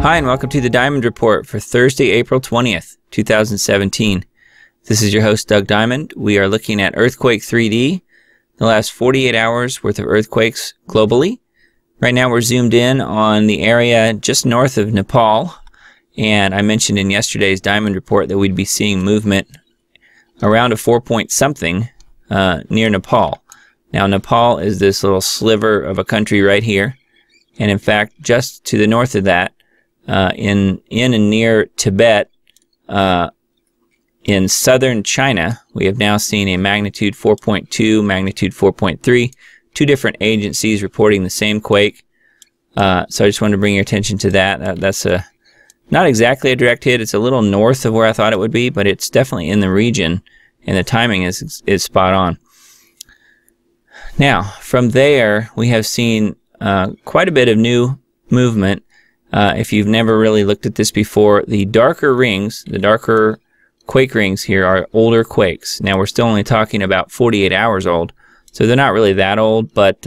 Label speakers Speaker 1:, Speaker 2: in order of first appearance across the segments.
Speaker 1: Hi, and welcome to the Diamond Report for Thursday, April 20th, 2017. This is your host, Doug Diamond. We are looking at Earthquake 3D, the last 48 hours worth of earthquakes globally. Right now we're zoomed in on the area just north of Nepal, and I mentioned in yesterday's Diamond Report that we'd be seeing movement around a 4-point something near Nepal. Now Nepal is this little sliver of a country right here, and in fact just to the north of that, in and near Tibet, in southern China, we have now seen a magnitude 4.2, magnitude 4.3, two different agencies reporting the same quake. So I just wanted to bring your attention to that. That's not exactly a direct hit. It's a little north of where I thought it would be, but it's definitely in the region, and the timing is spot on. Now, from there, we have seen quite a bit of new movement. If you've never really looked at this before, the darker rings, the darker quake rings here are older quakes. Now we're still only talking about 48 hours old, so they're not really that old, but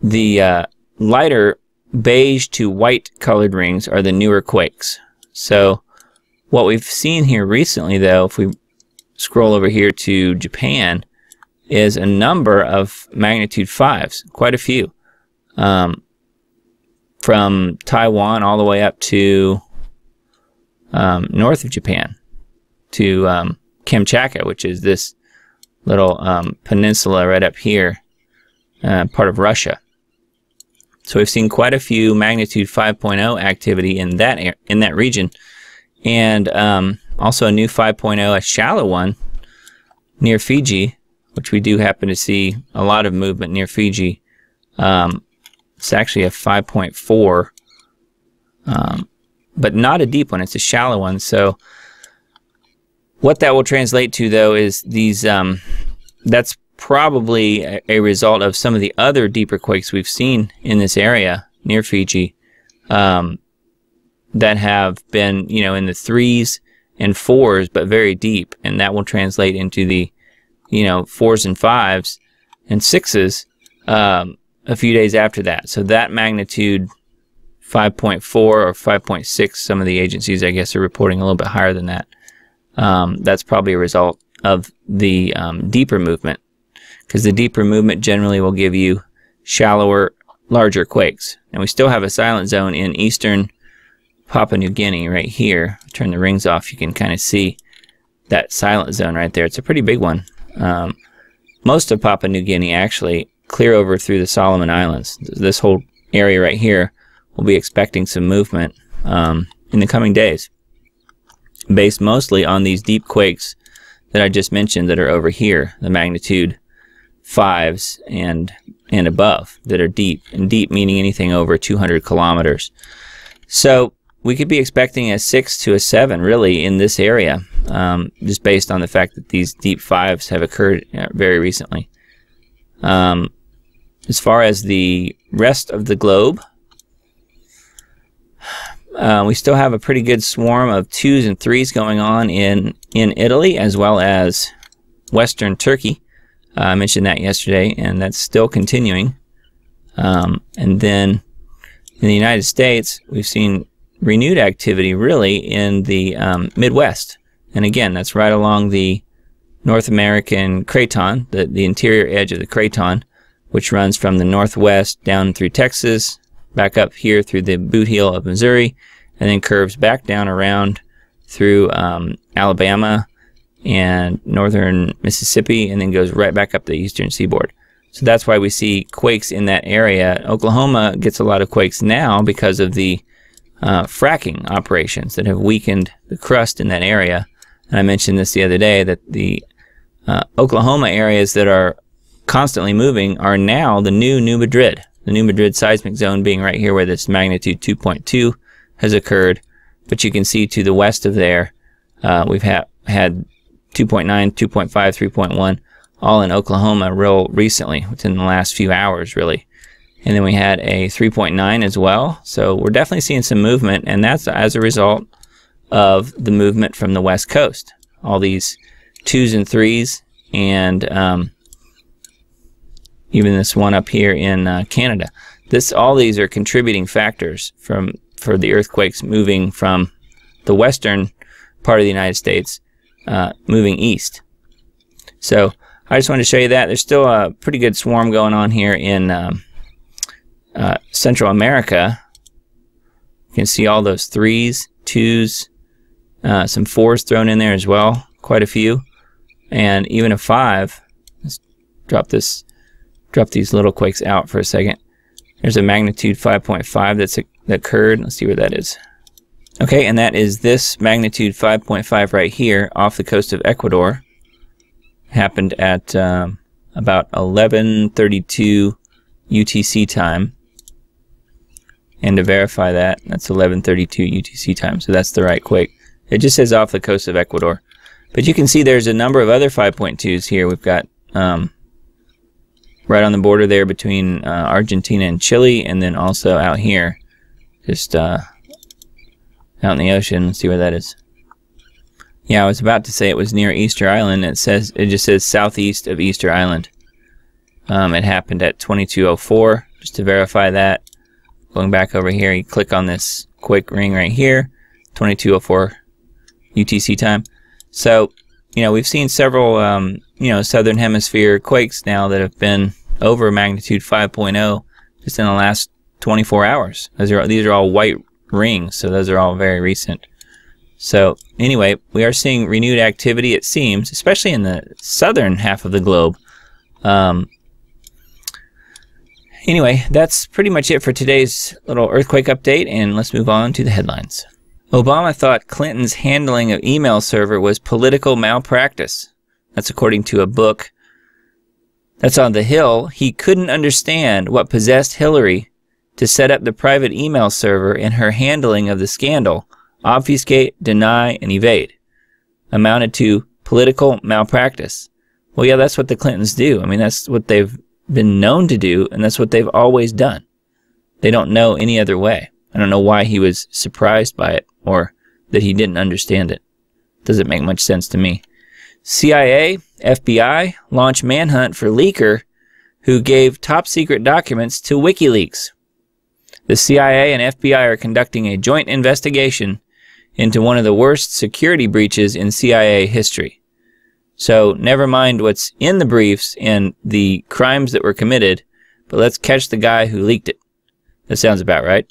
Speaker 1: the lighter beige to white colored rings are the newer quakes. So what we've seen here recently, though, if we scroll over here to Japan, is a number of magnitude 5s, quite a few. From Taiwan all the way up to north of Japan, to Kamchatka, which is this little peninsula right up here, part of Russia. So we've seen quite a few magnitude 5.0 activity in that region, and also a new 5.0, a shallow one near Fiji, which we do happen to see a lot of movement near Fiji. It's actually a 5.4, but not a deep one. It's a shallow one. So what that will translate to, though, is these. That's probably a result of some of the other deeper quakes we've seen in this area near Fiji, that have been, in the 3s and 4s, but very deep, and that will translate into the, 4s and 5s and 6s. A few days after that. So that magnitude 5.4 or 5.6, some of the agencies, I guess, are reporting a little bit higher than that. That's probably a result of the deeper movement, because the deeper movement generally will give you shallower, larger quakes. And we still have a silent zone in eastern Papua New Guinea right here. Turn the rings off, you can kind of see that silent zone right there. It's a pretty big one. Most of Papua New Guinea actually clear over through the Solomon Islands. This whole area right here will be expecting some movement in the coming days, based mostly on these deep quakes that I just mentioned that are over here, the magnitude 5s and above, that are deep, and deep meaning anything over 200 kilometers. So we could be expecting a 6 to a 7 really in this area, just based on the fact that these deep 5s have occurred very recently. As far as the rest of the globe, we still have a pretty good swarm of 2s and 3s going on in Italy, as well as western Turkey. I mentioned that yesterday, and that's still continuing. And then in the United States, we've seen renewed activity really in the Midwest. And again, that's right along the North American craton, the interior edge of the craton, which runs from the northwest down through Texas, back up here through the boot heel of Missouri, and then curves back down around through Alabama and northern Mississippi, and then goes right back up the eastern seaboard. So that's why we see quakes in that area. Oklahoma gets a lot of quakes now because of the fracking operations that have weakened the crust in that area. And I mentioned this the other day, that the Oklahoma areas that are constantly moving are now the New Madrid. The New Madrid seismic zone being right here where this magnitude 2.2 has occurred. But you can see to the west of there, we've had 2.9, 2.5, 3.1, all in Oklahoma real recently, within the last few hours really. And then we had a 3.9 as well. So we're definitely seeing some movement, and that's as a result of the movement from the west coast. All these 2s and 3s, and even this one up here in Canada. All these are contributing factors from for the earthquakes moving from the western part of the United States, moving east. So I just wanted to show you that. There's still a pretty good swarm going on here in Central America. You can see all those 3s, 2s, some 4s thrown in there as well, quite a few, and even a 5. Let's drop these little quakes out for a second. There's a magnitude 5.5 that occurred. Let's see where that is. Okay, and that is this magnitude 5.5 right here off the coast of Ecuador. Happened at about 11:32 UTC time. And to verify that, that's 11:32 UTC time, so that's the right quake. It just says off the coast of Ecuador. But you can see there's a number of other 5.2s here. We've got right on the border there between Argentina and Chile, and then also out here, just out in the ocean. Let's see where that is. Yeah, I was about to say it was near Easter Island. It just says southeast of Easter Island. It happened at 22:04. Just to verify that, going back over here, you click on this quake ring right here, 22:04 UTC time. So, you know, we've seen several, you know, southern hemisphere quakes now that have been over magnitude 5.0 just in the last 24 hours. These are all white rings, so those are all very recent. So anyway, we are seeing renewed activity, it seems, especially in the southern half of the globe. Anyway, that's pretty much it for today's little earthquake update, and let's move on to the headlines. Obama thought Clinton's handling of email server was political malpractice. That's according to a book that's on the Hill. He couldn't understand what possessed Hillary to set up the private email server in her handling of the scandal. Obfuscate, deny, and evade amounted to political malpractice. Well, yeah, that's what the Clintons do. I mean, that's what they've been known to do, and that's what they've always done. They don't know any other way. I don't know why he was surprised by it or that he didn't understand it. Doesn't make much sense to me. CIA, FBI launch manhunt for leaker who gave top-secret documents to WikiLeaks. The CIA and FBI are conducting a joint investigation into one of the worst security breaches in CIA history. So never mind what's in the briefs and the crimes that were committed, but let's catch the guy who leaked it. That sounds about right.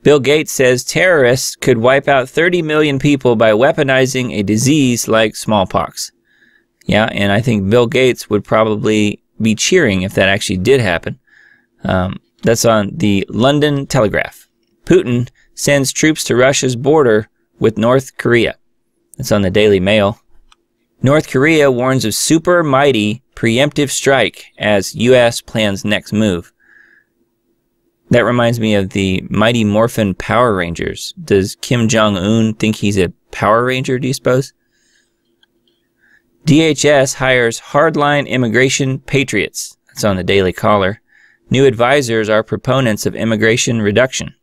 Speaker 1: Bill Gates says terrorists could wipe out 30 million people by weaponizing a disease like smallpox. Yeah, and I think Bill Gates would probably be cheering if that actually did happen. That's on the London Telegraph. Putin sends troops to Russia's border with North Korea. That's on the Daily Mail. North Korea warns of super mighty preemptive strike as U.S. plans next move. That reminds me of the mighty Morphin Power Rangers. Does Kim Jong-un think he's a Power Ranger, do you suppose? DHS hires hardline immigration patriots. That's on the Daily Caller. New advisors are proponents of immigration reduction.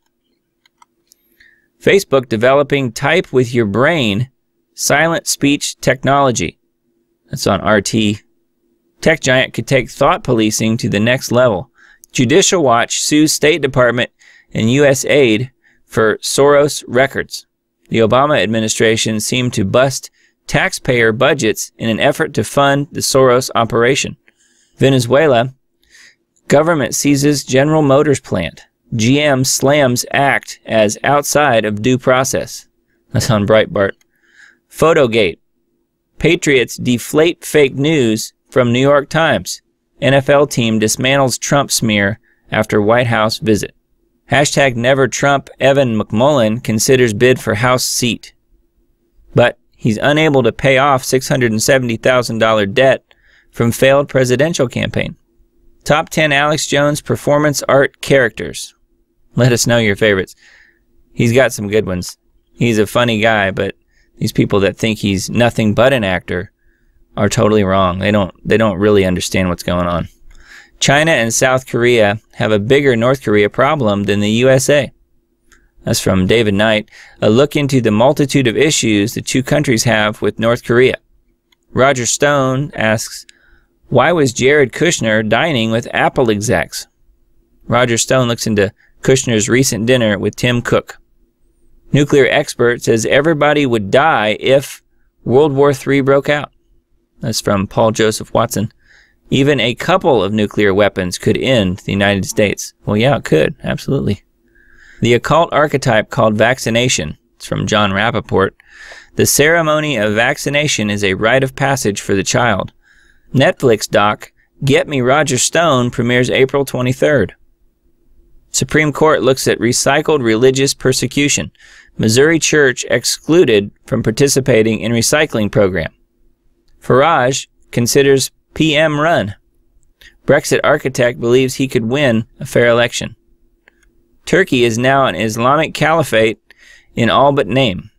Speaker 1: Facebook developing type with your brain silent speech technology. That's on RT. Tech giant could take thought policing to the next level. Judicial Watch sues State Department and U.S. aid for Soros records. The Obama administration seemed to bust taxpayer budgets in an effort to fund the Soros operation. Venezuela, government seizes General Motors plant. GM slams act as outside of due process. That's on Breitbart. Photogate. Patriots deflate fake news from New York Times. NFL team dismantles Trump smear after White House visit. Hashtag never Trump. Evan McMullin considers bid for House seat. But he's unable to pay off $670,000 debt from failed presidential campaign. Top 10 Alex Jones performance art characters. Let us know your favorites. He's got some good ones. He's a funny guy, but these people that think he's nothing but an actor are totally wrong. They don't really understand what's going on. China and South Korea have a bigger North Korea problem than the USA. That's from David Knight. A look into the multitude of issues the two countries have with North Korea. Roger Stone asks, why was Jared Kushner dining with Apple execs? Roger Stone looks into Kushner's recent dinner with Tim Cook. Nuclear expert says everybody would die if World War III broke out. That's from Paul Joseph Watson. Even a couple of nuclear weapons could end the United States. Well, yeah, it could. Absolutely. The occult archetype called vaccination. It's from John Rappaport. The ceremony of vaccination is a rite of passage for the child. Netflix doc, Get Me Roger Stone, premieres April 23rd. Supreme Court looks at recycled religious persecution. Missouri church excluded from participating in recycling program. Farage considers PM run. Brexit architect believes he could win a fair election. Turkey is now an Islamic caliphate in all but name.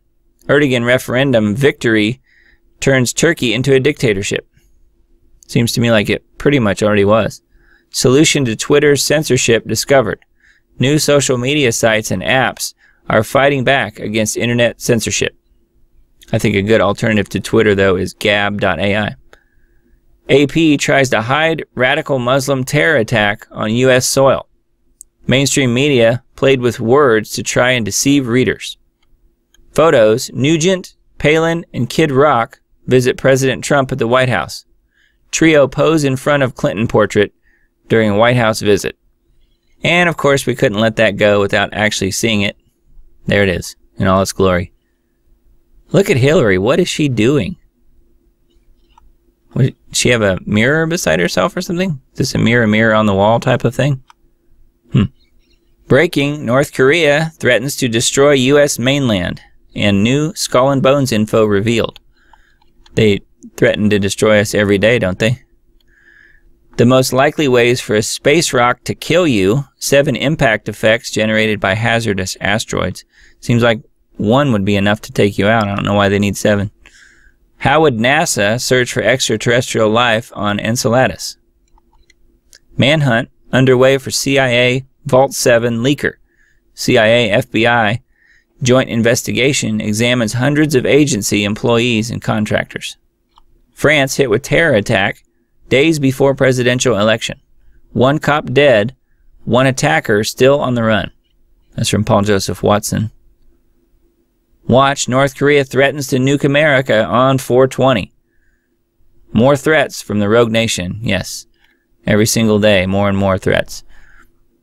Speaker 1: Erdogan referendum victory turns Turkey into a dictatorship. Seems to me like it pretty much already was. Solution to Twitter's censorship discovered. New social media sites and apps are fighting back against internet censorship. I think a good alternative to Twitter, though, is Gab.ai. AP tries to hide radical Muslim terror attack on U.S. soil. Mainstream media played with words to try and deceive readers. Photos, Nugent-Palin-Kid Rock visit President Trump at the White House. Trio pose in front of Clinton portrait during a White House visit. And, of course, we couldn't let that go without actually seeing it. There it is, in all its glory. Look at Hillary. What is she doing? Does she have a mirror beside herself or something? Is this a mirror on the wall type of thing? Breaking, North Korea threatens to destroy U.S. mainland. And new Skull and Bones info revealed. They threaten to destroy us every day, don't they? The most likely ways for a space rock to kill you, 7 impact effects generated by hazardous asteroids. Seems like 1 would be enough to take you out. I don't know why they need 7. How would NASA search for extraterrestrial life on Enceladus? Manhunt underway for CIA Vault 7 leaker. CIA, FBI, joint investigation examines hundreds of agency employees and contractors. France hit with terror attack days before presidential election. 1 cop dead, 1 attacker still on the run. That's from Paul Joseph Watson. Watch, North Korea threatens to nuke America on 4/20. More threats from the rogue nation. Yes, every single day, more and more threats.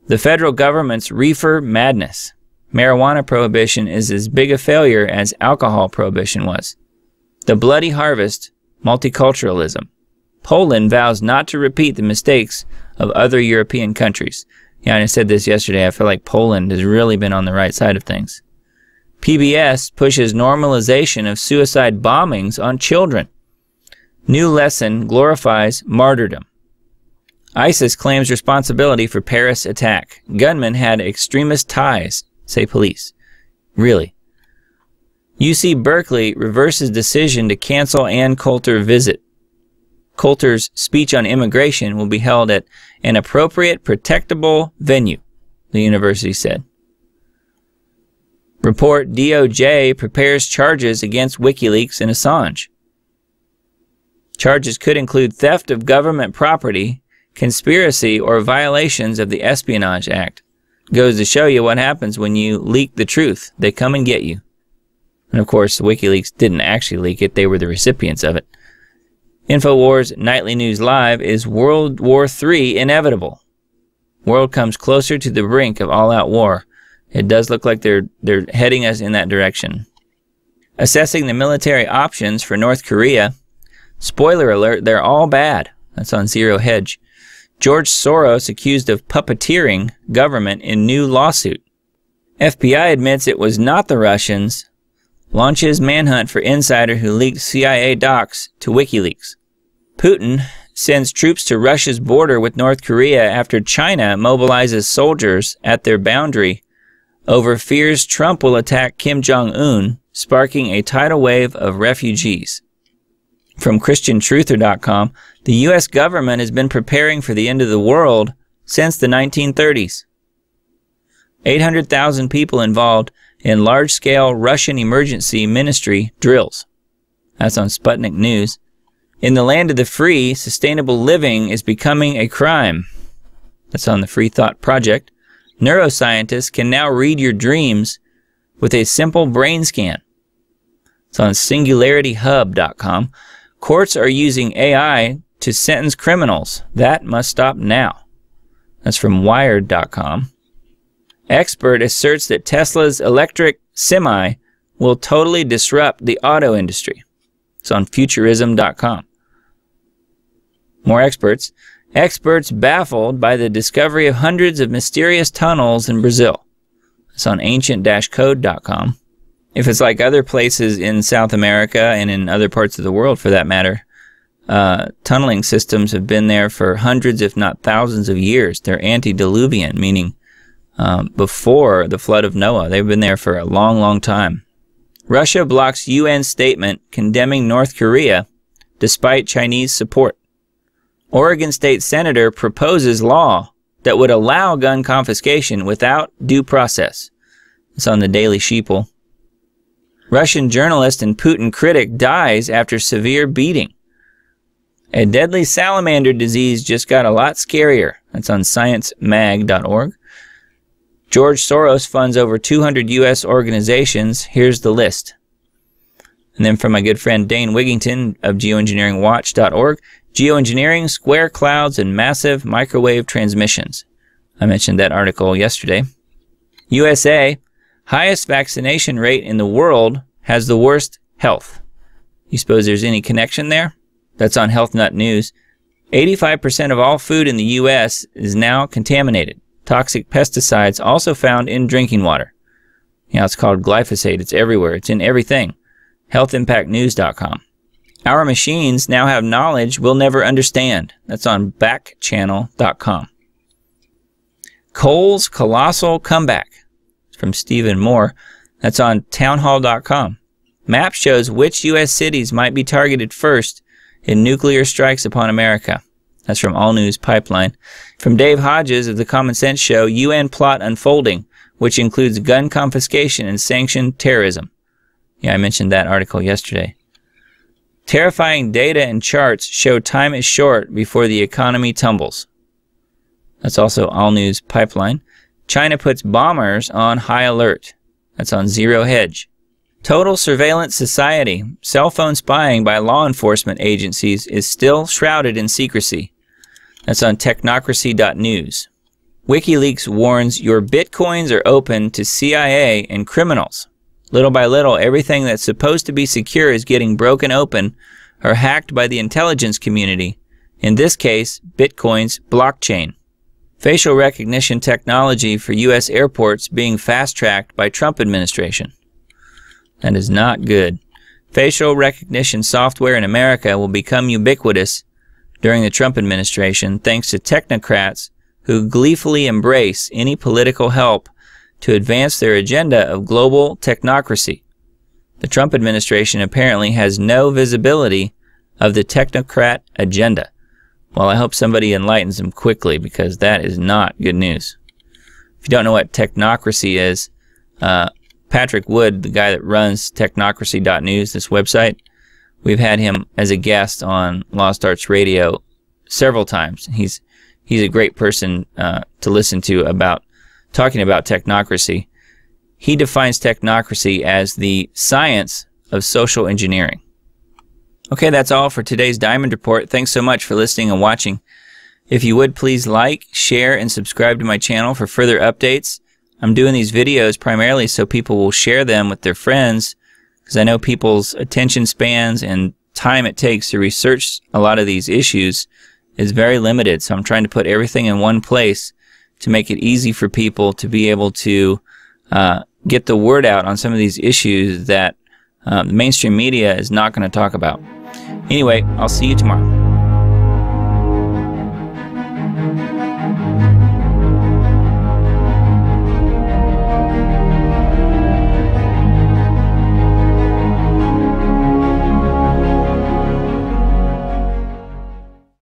Speaker 1: The federal government's reefer madness. Marijuana prohibition is as big a failure as alcohol prohibition was. The bloody harvest, multiculturalism. Poland vows not to repeat the mistakes of other European countries. Yeah, and I said this yesterday. I feel like Poland has really been on the right side of things. PBS pushes normalization of suicide bombings on children. New lesson glorifies martyrdom. ISIS claims responsibility for Paris attack. Gunman had extremist ties, say police. Really? UC Berkeley reverses decision to cancel Ann Coulter visit. Coulter's speech on immigration will be held at an appropriate, protectable venue, the university said. Report DOJ prepares charges against WikiLeaks and Assange. Charges could include theft of government property, conspiracy, or violations of the Espionage Act. Goes to show you what happens when you leak the truth. They come and get you. And of course, WikiLeaks didn't actually leak it. They were the recipients of it. InfoWars Nightly News Live is World War III inevitable. World comes closer to the brink of all-out war. It does look like they're heading us in that direction. Assessing the military options for North Korea. Spoiler alert, they're all bad. That's on Zero Hedge. George Soros accused of puppeteering government in new lawsuit. FBI admits it was not the Russians. Launches manhunt for insider who leaked CIA docs to WikiLeaks. Putin sends troops to Russia's border with North Korea after China mobilizes soldiers at their boundary over fears Trump will attack Kim Jong-un, sparking a tidal wave of refugees. From ChristianTruther.com, the U.S. government has been preparing for the end of the world since the 1930s. 800,000 people involved in large-scale Russian emergency ministry drills. That's on Sputnik News. In the land of the free, sustainable living is becoming a crime. That's on the Free Thought Project. Neuroscientists can now read your dreams with a simple brain scan. It's on singularityhub.com. Courts are using AI to sentence criminals. That must stop now. That's from wired.com. Expert asserts that Tesla's electric semi will totally disrupt the auto industry. It's on futurism.com. More experts. Experts baffled by the discovery of hundreds of mysterious tunnels in Brazil. It's on ancient-code.com. If it's like other places in South America and in other parts of the world for that matter, tunneling systems have been there for hundreds if not thousands of years. They're antediluvian, meaning before the flood of Noah. They've been there for a long, long time. Russia blocks UN statement condemning North Korea despite Chinese support. Oregon State Senator proposes law that would allow gun confiscation without due process. It's on the Daily Sheeple. Russian journalist and Putin critic dies after severe beating. A deadly salamander disease just got a lot scarier. That's on sciencemag.org. George Soros funds over 200 U.S. organizations. Here's the list. And then from my good friend Dane Wigington of geoengineeringwatch.org, geoengineering, square clouds, and massive microwave transmissions. I mentioned that article yesterday. USA, highest vaccination rate in the world, has the worst health. You suppose there's any connection there? That's on Health Nut News. 85% of all food in the U.S. is now contaminated. Toxic pesticides also found in drinking water. You know, it's called glyphosate. It's everywhere. It's in everything. HealthImpactNews.com. Our machines now have knowledge we'll never understand. That's on backchannel.com. Coal's colossal comeback. It's from Stephen Moore. That's on townhall.com. Map shows which U.S. cities might be targeted first in nuclear strikes upon America. That's from All News Pipeline. From Dave Hodges of the Common Sense Show, UN plot unfolding, which includes gun confiscation and sanctioned terrorism. Yeah, I mentioned that article yesterday. Terrifying data and charts show time is short before the economy tumbles. That's also All News Pipeline. China puts bombers on high alert. That's on Zero Hedge. Total surveillance society. Cell phone spying by law enforcement agencies is still shrouded in secrecy. That's on technocracy.news. WikiLeaks warns your bitcoins are open to CIA and criminals. Little by little, everything that's supposed to be secure is getting broken open or hacked by the intelligence community. In this case, Bitcoin's blockchain. Facial recognition technology for U.S. airports being fast-tracked by Trump administration. That is not good. Facial recognition software in America will become ubiquitous during the Trump administration thanks to technocrats who gleefully embrace any political help to advance their agenda of global technocracy. The Trump administration apparently has no visibility of the technocrat agenda. Well, I hope somebody enlightens them quickly because that is not good news. If you don't know what technocracy is, Patrick Wood, the guy that runs technocracy.news, this website, we've had him as a guest on Lost Arts Radio several times. He's a great person to listen to about talking about technocracy. He defines technocracy as the science of social engineering. Okay, that's all for today's Diamond Report. Thanks so much for listening and watching. If you would, please like, share, and subscribe to my channel for further updates. I'm doing these videos primarily so people will share them with their friends, because I know people's attention spans and time it takes to research a lot of these issues is very limited. So I'm trying to put everything in one place to make it easy for people to be able to get the word out on some of these issues that the mainstream media is not going to talk about. Anyway, I'll see you tomorrow.